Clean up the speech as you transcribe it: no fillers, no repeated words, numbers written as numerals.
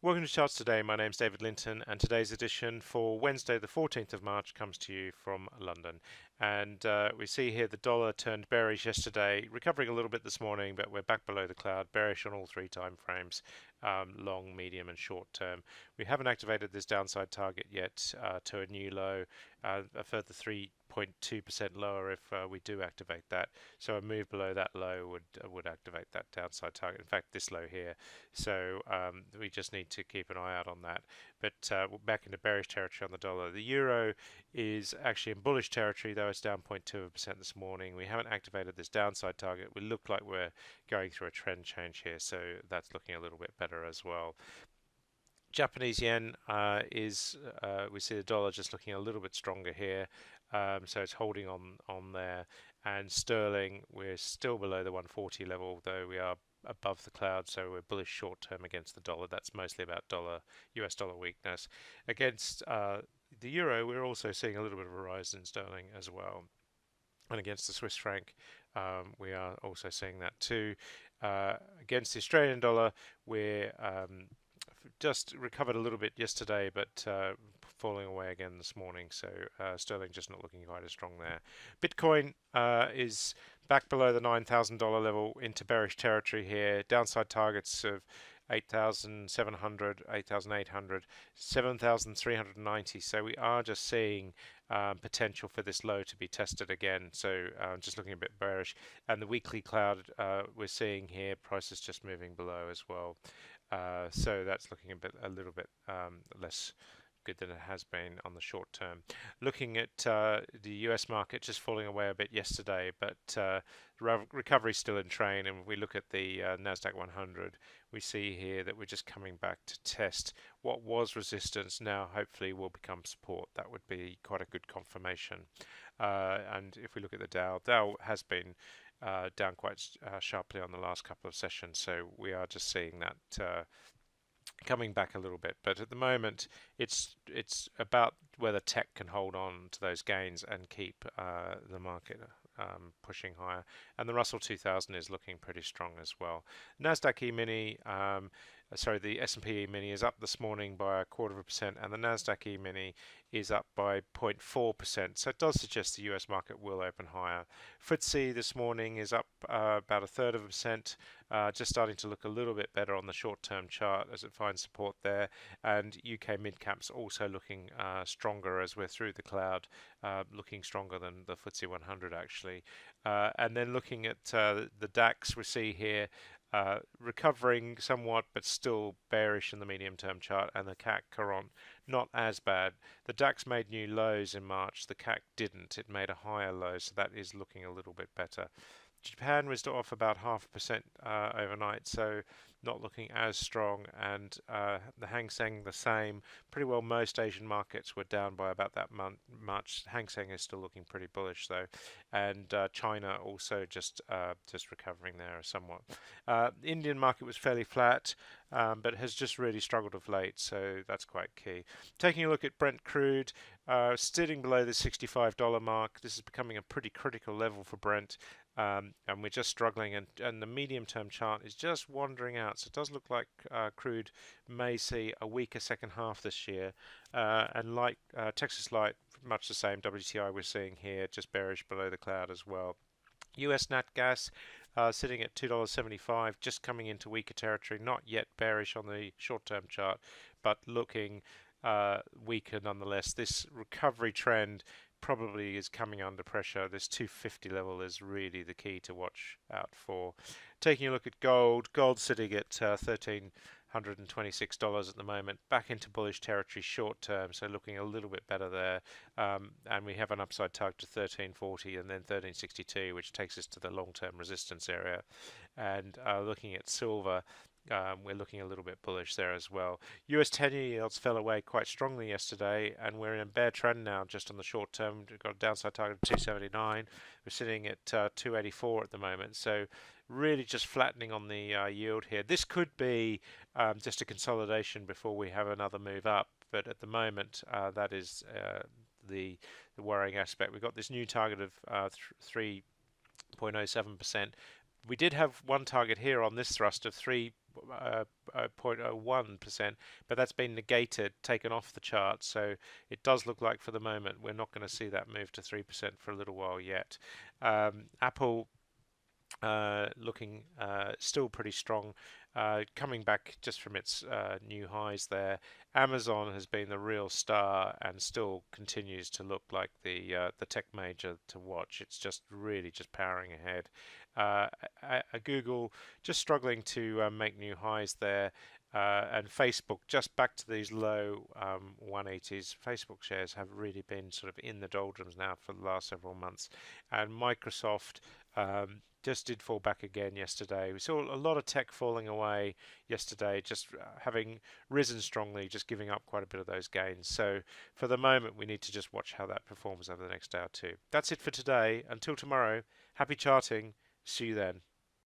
Welcome to Charts Today. My name's David Linton, and today's edition for Wednesday, the 14th of March, comes to you from London. And we see here the dollar turned bearish yesterday, recovering a little bit this morning, but we're back below the cloud, bearish on all three time frames, long, medium, and short term. We haven't activated this downside target yet to a new low, a further 3.2% lower if we do activate that. So a move below that low would activate that downside target. In fact, this low here. So we just need to keep an eye out on that. But back into bearish territory on the dollar. The euro is actually in bullish territory, though it's down 0.2% this morning. We haven't activated this downside target. We look like we're going through a trend change here, so that's looking a little bit better as well. Japanese yen we see the dollar just looking a little bit stronger here, so it's holding on there. And sterling, we're still below the 140 level, though we are above the cloud, so we're bullish short term against the dollar. That's mostly about US dollar weakness. Against the euro, we're also seeing a little bit of a rise in sterling as well. And against the Swiss franc, we are also seeing that too. Against the Australian dollar, we're just recovered a little bit yesterday, but falling away again this morning. So sterling just not looking quite as strong there. Bitcoin is back below the $9,000 level into bearish territory here. Downside targets of 8,700, 8,800, 7,390. So we are just seeing potential for this low to be tested again. So just looking a bit bearish. And the weekly cloud we're seeing here, prices just moving below as well. So that's looking a little bit less good than it has been on the short term. Looking at the US market just falling away a bit yesterday, but recovery still in train. And if we look at the Nasdaq 100, we see here that we're just coming back to test what was resistance. Now hopefully will become support. That would be quite a good confirmation. And if we look at the Dow has been down quite sharply on the last couple of sessions, so we are just seeing that coming back a little bit. But at the moment, it's about whether tech can hold on to those gains and keep the market pushing higher. And the Russell 2000 is looking pretty strong as well. Nasdaq E-mini, the S&P E-mini is up this morning by 0.25%, and the Nasdaq E-mini is up by 0.4%. So it does suggest the US market will open higher. FTSE this morning is up about 1/3%, just starting to look a little bit better on the short-term chart as it finds support there. And UK mid-caps also looking stronger as we're through the cloud, looking stronger than the FTSE 100 actually. And then looking at the DAX, we see here recovering somewhat, but still bearish in the medium-term chart, and the CAC Caron not as bad. The DAX made new lows in March. The CAC didn't. It made a higher low, so that is looking a little bit better. Japan was off about 0.5% overnight, so not looking as strong, and the Hang Seng the same. Pretty well most Asian markets were down by about that much. Hang Seng is still looking pretty bullish though, and China also just recovering there somewhat. The Indian market was fairly flat, but has just really struggled of late, so that's quite key. Taking a look at Brent crude, sitting below the $65 mark. This is becoming a pretty critical level for Brent. And we're just struggling, and the medium-term chart is just wandering out. So it does look like crude may see a weaker second half this year. And like Texas Light, much the same. WTI we're seeing here, just bearish below the cloud as well. US nat gas sitting at $2.75, just coming into weaker territory. Not yet bearish on the short-term chart, but looking weaker nonetheless. This recovery trend probably is coming under pressure. This 250 level is really the key to watch out for. Taking a look at gold, gold sitting at $1,326 at the moment, back into bullish territory short term, so looking a little bit better there. And we have an upside target to 1340 and then 1362, which takes us to the long-term resistance area. And looking at silver, we're looking a little bit bullish there as well. US 10-year yields fell away quite strongly yesterday, and we're in a bear trend now just on the short term. We've got a downside target of 279. We're sitting at 284 at the moment, so really just flattening on the yield here. This could be just a consolidation before we have another move up, but at the moment that is the worrying aspect. We've got this new target of 3.07%. We did have one target here on this thrust of 3.01%, but that's been negated, taken off the chart. So it does look like for the moment we're not going to see that move to 3% for a little while yet. Apple looking still pretty strong, coming back just from its new highs there. Amazon has been the real star and still continues to look like the tech major to watch. It's just really just powering ahead. Google just struggling to make new highs there. And Facebook just back to these low 180s. Facebook shares have really been sort of in the doldrums now for the last several months. And Microsoft just did fall back again yesterday. We saw a lot of tech falling away yesterday, just having risen strongly, just giving up quite a bit of those gains. So for the moment, we need to just watch how that performs over the next day or two. That's it for today. Until tomorrow, happy charting. See you then.